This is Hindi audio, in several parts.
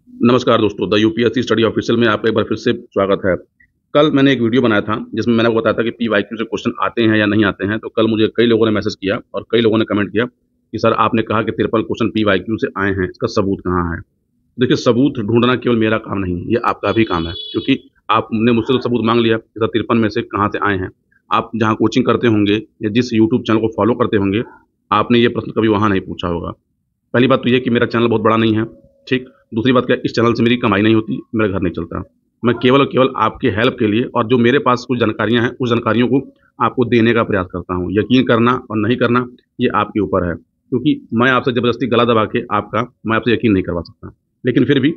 नमस्कार दोस्तों, द यूपीएससी स्टडी ऑफिशियल में आपका एक बार फिर से स्वागत है। कल मैंने एक वीडियो बनाया था जिसमें मैंने आपको बताया था कि पीवाईक्यू से क्वेश्चन आते हैं या नहीं आते हैं। तो कल मुझे कई लोगों ने मैसेज किया और कई लोगों ने कमेंट किया कि सर आपने कहा कि 53 क्वेश्चन पीवाईक्यू से आए हैं, इसका सबूत कहाँ है? देखिए, सबूत ढूँढना केवल मेरा काम नहीं है, ये आपका भी काम है, क्योंकि आपने मुझसे तो सबूत माँग लिया कि सर 53 में से कहाँ से आए हैं। आप जहाँ कोचिंग करते होंगे या जिस यूट्यूब चैनल को फॉलो करते होंगे, आपने ये प्रश्न कभी वहाँ नहीं पूछा होगा। पहली बात तो ये कि मेरा चैनल बहुत बड़ा नहीं है, ठीक? दूसरी बात क्या है, इस चैनल से मेरी कमाई नहीं होती, मेरा घर नहीं चलता। मैं केवल और केवल आपके हेल्प के लिए और जो मेरे पास कुछ जानकारियाँ हैं, उस जानकारियों को आपको देने का प्रयास करता हूँ। यकीन करना और नहीं करना, ये आपके ऊपर है, क्योंकि मैं आपसे ज़बरदस्ती गला दबा के मैं आपसे यकीन नहीं करवा सकता। लेकिन फिर भी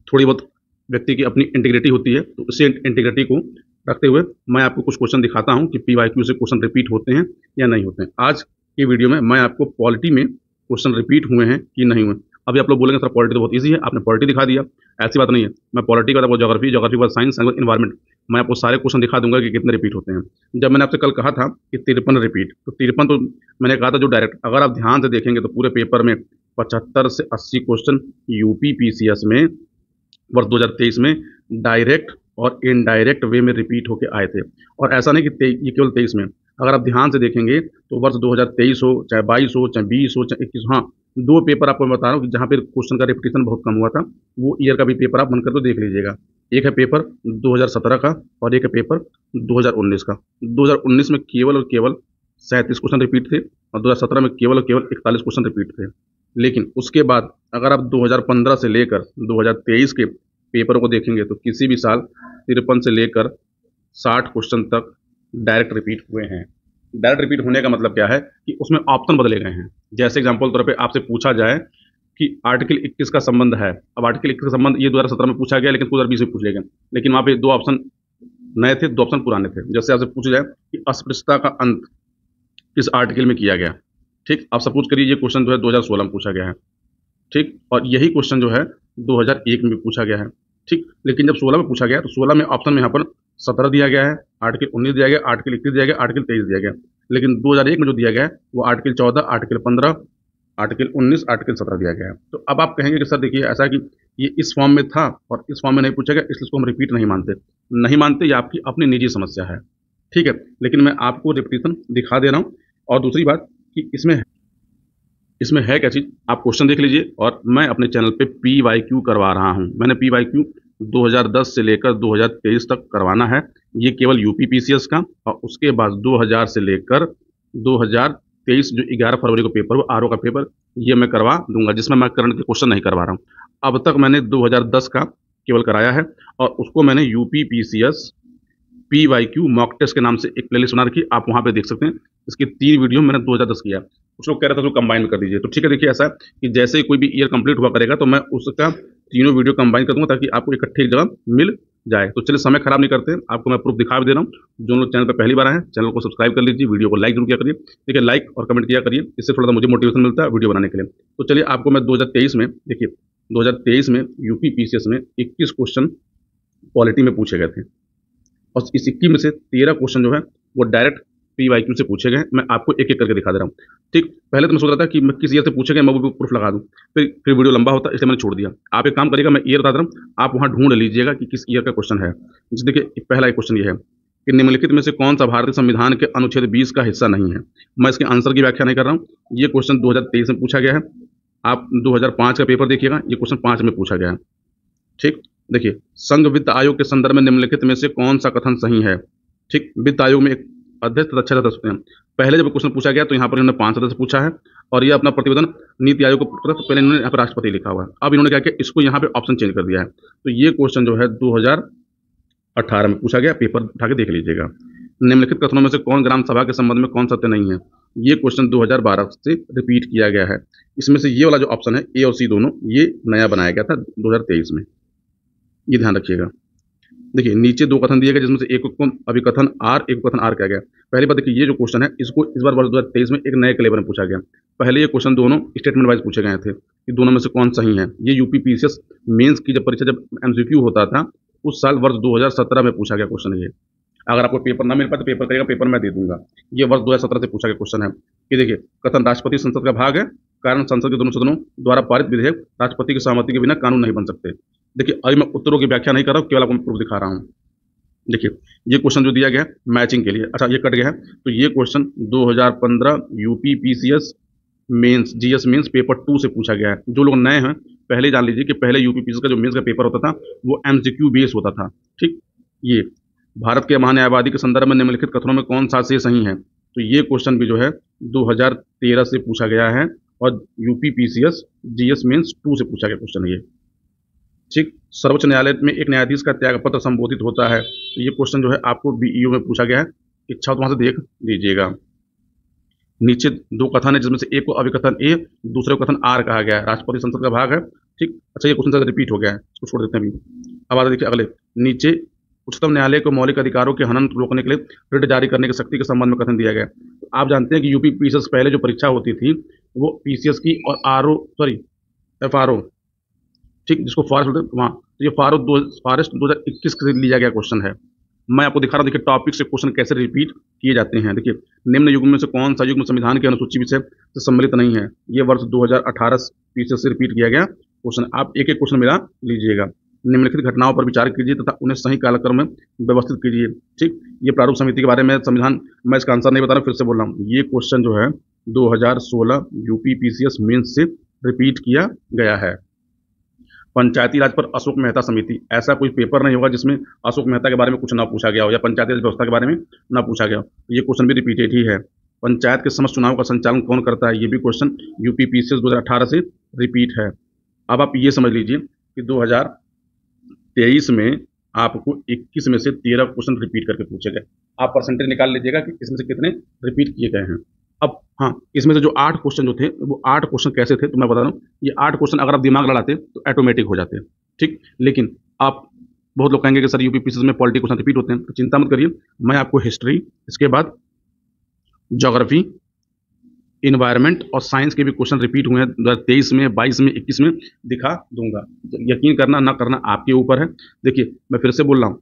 थोड़ी बहुत व्यक्ति की अपनी इंटीग्रिटी होती है, तो उसी इंटीग्रिटी को रखते हुए मैं आपको कुछ क्वेश्चन दिखाता हूँ कि पीवाईक्यू से क्वेश्चन रिपीट होते हैं या नहीं होते हैं। आज की वीडियो में मैं आपको पॉलिटी में क्वेश्चन रिपीट हुए हैं कि नहीं हुए। अभी आप लोग बोलेंगे सर पॉलिटी तो बहुत ईजी है, आपने पॉलिटी दिखा दिया। ऐसी बात नहीं है, मैं पॉलिटी के बाद आपको ज्योग्राफी, ज्योग्राफी के बाद साइंस, साइंस इन्वायरमेंट, मैं आपको सारे क्वेश्चन दिखा दूंगा कि कितने रिपीट होते हैं। जब मैंने आपसे कल कहा था कि 53 रिपीट, तो 53 तो मैंने कहा था जो डायरेक्ट, अगर आप ध्यान से देखेंगे तो पूरे पेपर में 75 से 80 क्वेश्चन यूपी पीसीएस में वर्ष 2023 में डायरेक्ट और इनडायरेक्ट वे में रिपीट होके आए थे। और ऐसा नहीं कि ये केवल 23 में, अगर आप ध्यान से देखेंगे तो वर्ष 2023 हो, चाहे 22 हो, चाहे 20 हो, चाहे 21, हाँ, दो पेपर आपको मैं बता रहा हूँ कि जहाँ पे क्वेश्चन का रिपीटिशन बहुत कम हुआ था, वो ईयर का भी पेपर आप बनकर तो देख लीजिएगा। एक है पेपर 2017 का और एक है पेपर 2019 का। 2019 में केवल और केवल 37 क्वेश्चन रिपीट थे और 2017 में केवल और केवल 41 क्वेश्चन रिपीट थे। लेकिन उसके बाद अगर आप 2015 से लेकर 2023 के पेपर को देखेंगे तो किसी भी साल 53 से लेकर 60 क्वेश्चन तक डायरेक्ट रिपीट हुए हैं। डायरेक्ट रिपीट होने का मतलब क्या है कि उसमें ऑप्शन बदले गए हैं। जैसे एग्जांपल तौर पे आपसे पूछा जाए कि आर्टिकल 21 का संबंध है। अब आर्टिकल 21 का संबंध ये 2017 में पूछा गया, लेकिन 2020 में पूछ लिया गया, लेकिन वहाँ पे दो ऑप्शन नए थे, दो ऑप्शन पुराने थे। जैसे आपसे पूछा जाए कि अस्पृश्यता का अंत किस आर्टिकल में किया गया, ठीक? आप सपोज करिए ये क्वेश्चन जो है 2016 में पूछा गया है, ठीक? और यही क्वेश्चन जो है 2001 में भी पूछा गया है, ठीक? लेकिन जब 16 में पूछा गया तो 16 में ऑप्शन में यहाँ पर 17 दिया गया है, आर्टिकल 19 दिया गया, आर्टिकल 21 दिया गया, आर्टिकल 23 दिया गया। लेकिन 2001 में जो दिया गया है वो आर्टिकल 14, आर्टिकल 15, आर्टिकल 19, आर्टिकल 17 दिया गया है। तो अब आप कहेंगे कि सर देखिए ऐसा है कि ये इस फॉर्म में था और इस फॉर्म में नहीं पूछा गया, इसलिए इसको हम रिपीट नहीं मानते। नहीं मानते, ये आपकी अपनी निजी समस्या है, ठीक है? लेकिन मैं आपको रिपीटिशन दिखा दे रहा हूँ। और दूसरी बात कि इसमें है क्या चीज़, आप क्वेश्चन देख लीजिए। और मैं अपने चैनल पे पीवाईक्यू करवा रहा हूँ। मैंने पीवाईक्यू 2010 से लेकर 2023 तक करवाना है, ये केवल यूपी पीसीएस का। और उसके बाद 2000 से लेकर 2023 जो 11 फरवरी को पेपर, वो आरओ का पेपर, ये मैं करवा दूंगा, जिसमें मैं करंट के क्वेश्चन नहीं करवा रहा हूँ। अब तक मैंने 2010 का केवल कराया है और उसको मैंने UP PCS PYQ mock test के नाम से एक प्लेलिस्ट बना रखी है, आप वहाँ पे देख सकते हैं। इसकी 3 वीडियो मैंने 2010 किया। कुछ लोग कह रहे थे उसको कंबाइन कर दीजिए, तो ठीक है। देखिए ऐसा है कि जैसे ही कोई भी ईयर कंप्लीट हुआ करेगा तो मैं उसका तीनों वीडियो कंबाइन कर दूंगा ताकि आपको इकट्ठे एक जगह मिल जाए। तो चलिए समय खराब नहीं करते, आपको मैं प्रूफ दिखा भी दे रहा हूँ। जो लोग चैनल पर पहली बार आए हैं, चैनल को सब्सक्राइब कर लीजिए, वीडियो को लाइक जरूर किया करिए, ठीक है? लाइक और कमेंट किया करिए, इससे थोड़ा सा मुझे मोटिवेशन मिलता है वीडियो बनाने के लिए। तो चलिए आपको मैं 2023 में, देखिए 2023 में यूपी पीसीएस में 21 क्वेश्चन पॉलिटी में पूछे गए थे और इस 21 में से 13 क्वेश्चन जो है वो डायरेक्ट पीवाईक्यू से पूछे गए। मैं आपको एक एक करके दिखा दे रहा हूँ, ठीक? पहले तो मैं सोच रहा था कि मैं किस ईयर से पूछे गए मैं वो प्रूफ लगा दूँ, फिर वीडियो लंबा होता, इसलिए मैंने छोड़ दिया। आप एक काम करिएगा, मैं ईयर बता दे रहा हूँ, आप वहाँ ढूंढ लीजिएगा कि किस ईयर का क्वेश्चन है। जैसे देखिए पहला क्वेश्चन ये है कि निम्नलिखित में से कौन सा भारतीय संविधान के अनुच्छेद 20 का हिस्सा नहीं है। मैं इसके आंसर की व्याख्या नहीं कर रहा हूँ, ये क्वेश्चन 2023 में पूछा गया है। आप 2005 का पेपर देखिएगा, ये क्वेश्चन 5 में पूछा गया है, ठीक? देखिए, संघ वित्त आयोग के संदर्भ में निम्नलिखित में से कौन सा कथन सही है, ठीक? वित्त आयोग में एक अध्यक्ष तथा 6 सदस्य हैं। पहले जब क्वेश्चन पूछा गया तो यहाँ पर इन्होंने 5 सदस्य पूछा है और ये अपना प्रतिवेदन नीति आयोग को, तो पहले इन्होंने यहाँ पर राष्ट्रपति लिखा हुआ है। अब इन्होंने क्या किया, इसको यहाँ पे ऑप्शन चेंज कर दिया है। तो ये क्वेश्चन जो है 2018 में पूछा गया, पेपर उठा के देख लीजिएगा। निम्नलिखित कथनों में से कौन ग्राम सभा के संबंध में कौन सत्य नहीं है, ये क्वेश्चन 2012 से रिपीट किया गया है। इसमें से ये वाला जो ऑप्शन है, ए और सी दोनों, ये नया बनाया गया था 2023 में, ये ध्यान रखिएगा। देखिए नीचे 2 कथन दिए गए जिसमें से एक को अभिकथन आर, एक कथन आर किया गया। पहली बात देखिए, ये जो क्वेश्चन है इसको इस बार वर्ष 2023 में एक नए क्लेवर में पूछा गया। पहले ये क्वेश्चन दोनों स्टेटमेंट वाइज पूछे गए थे कि दोनों में से कौन सही है। ये यूपी पीसीएस मेंस की जब परीक्षा, जब एमसीक्यू होता था, उस साल वर्ष 2017 में पूछा गया क्वेश्चन ये। अगर आपको पेपर ना मिल पाए तो पेपर करेगा, पेपर मैं दे दूंगा। ये वर्ष 2017 से पूछा गया क्वेश्चन है कि देखिए, कथन राष्ट्रपति संसद का भाग है कारण संसद के दोनों सदनों द्वारा पारित विधेयक राष्ट्रपति की सहमति के बिना कानून नहीं बन सकते। देखिए, अभी मैं उत्तरों की व्याख्या नहीं कर रहा हूँ, केवल आपको प्रूफ दिखा रहा हूँ। देखिए, ये क्वेश्चन जो दिया गया है मैचिंग के लिए, अच्छा ये कट गया है, तो ये question 2015 UP PCS mains GS mains paper 2 से पूछा गया है। जो लोग नए हैं पहले जान लीजिए कि पहले यूपी पीसीएस का जो मेंस का पेपर होता था वो एमसीक्यू बेस होता था। ठीक, ये भारत के महान्यायवादी के संदर्भ में निम्नलिखित कथनों में कौन सा से सही है, तो ये क्वेश्चन भी जो है 2013 से पूछा गया है और यूपी पीसीएस जीएस मेंस 2 से पूछा गया क्वेश्चन है ये। ठीक, सर्वोच्च न्यायालय में एक न्यायाधीश का त्यागपत्र संबोधित होता है, तो ये क्वेश्चन जो है आपको बीईओ में पूछा गया है, इच्छा तो वहां से देख लीजिएगा। नीचे दो कथन है जिसमें से एक को अभिकथन ए, दूसरे को कथन आर कहा गया है, राष्ट्रपति संसद का भाग है। ठीक, अच्छा ये क्वेश्चन रिपीट हो गया है, इसको छोड़ देते हैं अभी। अब आगे देखिए अगले, नीचे उच्चतम न्यायालय को मौलिक अधिकारों के हनन रोकने के लिए रिट जारी करने की शक्ति के संबंध में कथन दिया गया है। तो आप जानते हैं कि यूपी पीसीएस पहले जो परीक्षा होती थी वो पीसीएस की और एफआरओ, ठीक, जिसको फॉरेस्ट वहाँ, तो ये फॉरेस्ट 2021 से लिया गया क्वेश्चन है। मैं आपको दिखा रहा हूँ, देखिए टॉपिक से क्वेश्चन कैसे रिपीट किए जाते हैं। देखिए, निम्न युग्म में से कौन सा युग्म संविधान की अनुसूची विषय से सम्मिलित नहीं है, ये वर्ष 2018 पीसीएस से रिपीट किया गया क्वेश्चन। आप एक एक क्वेश्चन मिला लीजिएगा। निम्नलिखित घटनाओं पर विचार कीजिए तथा उन्हें सही कालक्रम में व्यवस्थित कीजिए। ठीक, ये प्रारूप समिति के बारे में संविधान, मैं इसका आंसर नहीं बता रहा, फिर से बोल रहा हूँ, ये क्वेश्चन जो है 2016 यूपी पीसीएस मेंस से रिपीट किया गया है। पंचायती राज पर अशोक मेहता समिति, ऐसा कोई पेपर नहीं होगा जिसमें अशोक मेहता के बारे में कुछ ना पूछा गया हो या पंचायती राज व्यवस्था के बारे में ना पूछा गया हो। ये क्वेश्चन भी रिपीटेड ही है। पंचायत के समस्त चुनाव का संचालन कौन करता है, ये भी क्वेश्चन यूपी पीसीएस 2018 से रिपीट है। अब आप ये समझ लीजिए कि 2023 में आपको 21 में से 13 क्वेश्चन रिपीट करके पूछे गए। आप परसेंटेज निकाल लीजिएगा कि इसमें से कितने रिपीट किए गए हैं। अब हाँ, इसमें से जो 8 क्वेश्चन जो थे वो 8 क्वेश्चन कैसे थे तो मैं बता रहा हूँ। ये 8 क्वेश्चन अगर आप दिमाग लड़ाते तो ऑटोमेटिक हो जाते। ठीक, लेकिन आप बहुत लोग कहेंगे कि सर यूपी पीसीएस में पॉलिटी क्वेश्चन रिपीट होते हैं, तो चिंता मत करिए, मैं आपको हिस्ट्री, इसके बाद ज्योग्राफी, इन्वायरमेंट और साइंस के भी क्वेश्चन रिपीट हुए हैं 2023 में, 22 में, 21 में दिखा दूंगा। यकीन करना ना करना आपके ऊपर है। देखिए, मैं फिर से बोल रहा हूँ,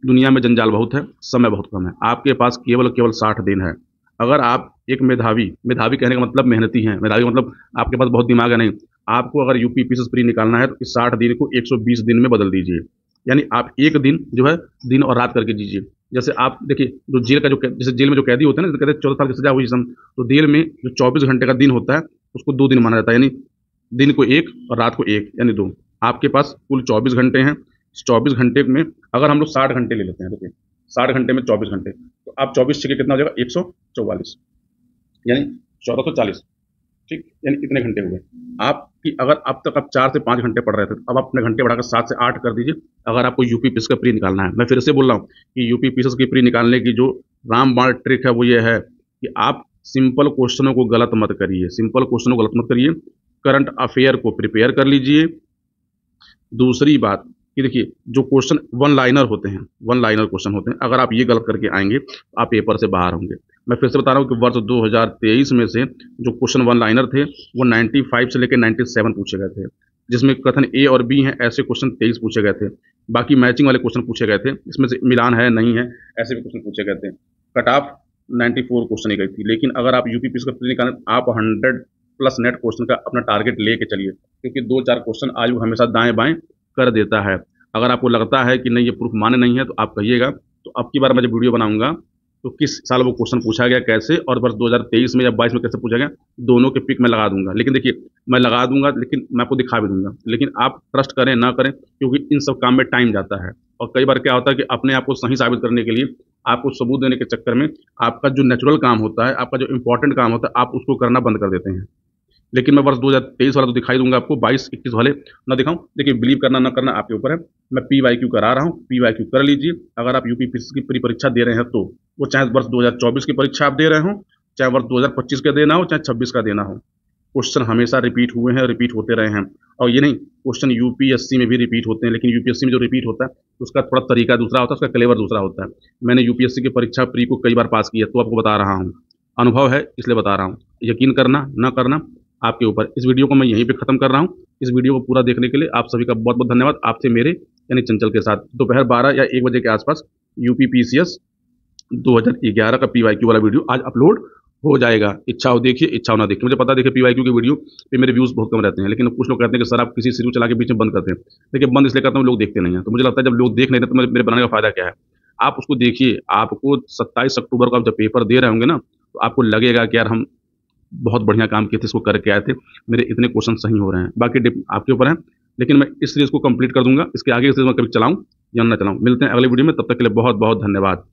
दुनिया में जंजाल बहुत है, समय बहुत कम है। आपके पास केवल 60 दिन है। अगर आप एक मेधावी कहने का मतलब मेहनती हैं, मेधावी मतलब आपके पास बहुत दिमाग है नहीं, आपको अगर यूपी पीसीएस प्री निकालना है तो इस 60 दिन को 120 दिन में बदल दीजिए। यानी आप एक दिन जो है दिन और रात करके दीजिए। जैसे आप देखिए, जो जेल का जैसे जेल में जो कैदी होते हैं ना, कहते हैं 14 साल की सजा हुई सम, तो जेल में जो 24 घंटे का दिन होता है उसको 2 दिन माना जाता है, यानी दिन को 1 और रात को 1 यानी 2। आपके पास कुल 24 घंटे हैं। 24 घंटे में अगर हम लोग 60 घंटे ले लेते हैं, देखिए 60 घंटे में 24 घंटे, तो आप 24 छः कितना हो जाएगा, 144, यानी 1440। ठीक, यानी कितने घंटे हुए आपकी। अगर अब तक आप 4 से 5 घंटे पढ़ रहे थे, अब अपने घंटे बढ़ाकर 7 से 8 कर दीजिए अगर आपको यूपी पीसीएस का प्री निकालना है। मैं फिर से बोल रहा हूँ कि यूपी पीसीएस की प्री निकालने की जो रामबाण ट्रिक है वो ये है कि आप सिंपल क्वेश्चनों को गलत मत करिए, करंट अफेयर को प्रिपेयर कर लीजिए। दूसरी बात कि देखिए, जो क्वेश्चन वन लाइनर क्वेश्चन होते हैं, अगर आप ये गलत करके आएंगे तो आप पेपर से बाहर होंगे। मैं फिर से बता रहा हूँ कि वर्ष 2023 में से जो क्वेश्चन वन लाइनर थे वो 95 से लेकर 97 पूछे गए थे, जिसमें कथन ए और बी हैं ऐसे क्वेश्चन 23 पूछे गए थे। बाकी मैचिंग वाले क्वेश्चन पूछे गए थे, इसमें से मिलान है नहीं है ऐसे भी क्वेश्चन पूछे गए थे। कट ऑफ 94 क्वेश्चन ही गई थी। लेकिन अगर आप यूपी पीसीएस का प्री निकालें, आप 100+ नेट क्वेश्चन का अपना टारगेट लेके चलिए, क्योंकि 2-4 क्वेश्चन आयु हमेशा दाएं बाएं कर देता है। अगर आपको लगता है कि नहीं ये प्रूफ माने नहीं है तो आप कहिएगा, तो अब की बार मैं जब वीडियो बनाऊंगा तो किस साल वो क्वेश्चन पूछा गया कैसे, और वर्ष 2023 में या 22 में कैसे पूछा गया, दोनों के पिक मैं लगा दूंगा। लेकिन देखिए, मैं लगा दूंगा लेकिन मैं आपको दिखा भी दूंगा। लेकिन आप ट्रस्ट करें ना करें, क्योंकि इन सब काम में टाइम जाता है। और कई बार क्या होता है कि अपने आप को सही साबित करने के लिए आपको सबूत देने के चक्कर में आपका जो नेचुरल काम होता है, आपका जो इंपॉर्टेंट काम होता है, आप उसको करना बंद कर देते हैं। लेकिन मैं वर्ष 2023 वाला तो दिखाई दूंगा आपको, 22-21 वाले ना दिखाऊं। देखिए, बिलीव करना ना करना आपके ऊपर है। मैं PYQ करा रहा हूँ, PYQ कर लीजिए। अगर आप यूपी पीसीएस की प्री परीक्षा दे रहे हैं तो वो चाहे वर्ष 2024 की परीक्षा आप दे रहे हो, चाहे वर्ष 2025 का देना हो, चाहे 26 का देना हो, क्वेश्चन हमेशा रिपीट हुए हैं, रिपीट होते रहे हैं। और ये नहीं, क्वेश्चन यूपीएससी में भी रिपीट होते हैं, लेकिन यूपीएससी में जो रिपीट होता है उसका थोड़ा तरीका दूसरा होता है, उसका क्लेवर दूसरा होता है। मैंने यूपीएससी की परीक्षा प्री को कई बार पास किया, तो आपको बता रहा हूँ, अनुभव है इसलिए बता रहा हूँ। यकीन करना ना करना आपके ऊपर। इस वीडियो को मैं यहीं पे खत्म कर रहा हूँ। इस वीडियो को पूरा देखने के लिए आप सभी का बहुत बहुत धन्यवाद। आपसे मेरे यानी चंचल के साथ दोपहर 12 या 1 बजे के आसपास यूपी पीसीएस 2011 का PYQ वाला वीडियो आज अपलोड हो जाएगा, इच्छा हो देखिए, इच्छा हो ना देखिए। मुझे पता है देखिए पीवाईक्यू की वीडियो पे मेरे व्यूज़ बहुत कम रहते हैं, लेकिन कुछ लोग कहते हैं कि सर आप किसी सीरीज़ चला के बीच में बंद करते हैं। देखिए बंद इसलिए करता हूँ लोग देखते नहीं हैं, तो मुझे लगता है जब लोग देख नहीं रहे तो मेरे बनाने का फ़ायदा क्या है? आप उसको देखिए, आपको 27 अक्टूबर को आप जब पेपर दे रहे होंगे ना, तो आपको लगेगा कि यार हम बहुत बढ़िया काम किए थे, इसको करके आए थे, मेरे इतने क्वेश्चन सही हो रहे हैं। बाकी डिप आपके ऊपर है, लेकिन मैं इस सीरीज़ को कंप्लीट कर दूँगा, इसके आगे की सीरीज़ मैं कभी चलाऊँ या ना चलाऊँ। मिलते हैं अगली वीडियो में, तब तक के लिए बहुत-बहुत धन्यवाद।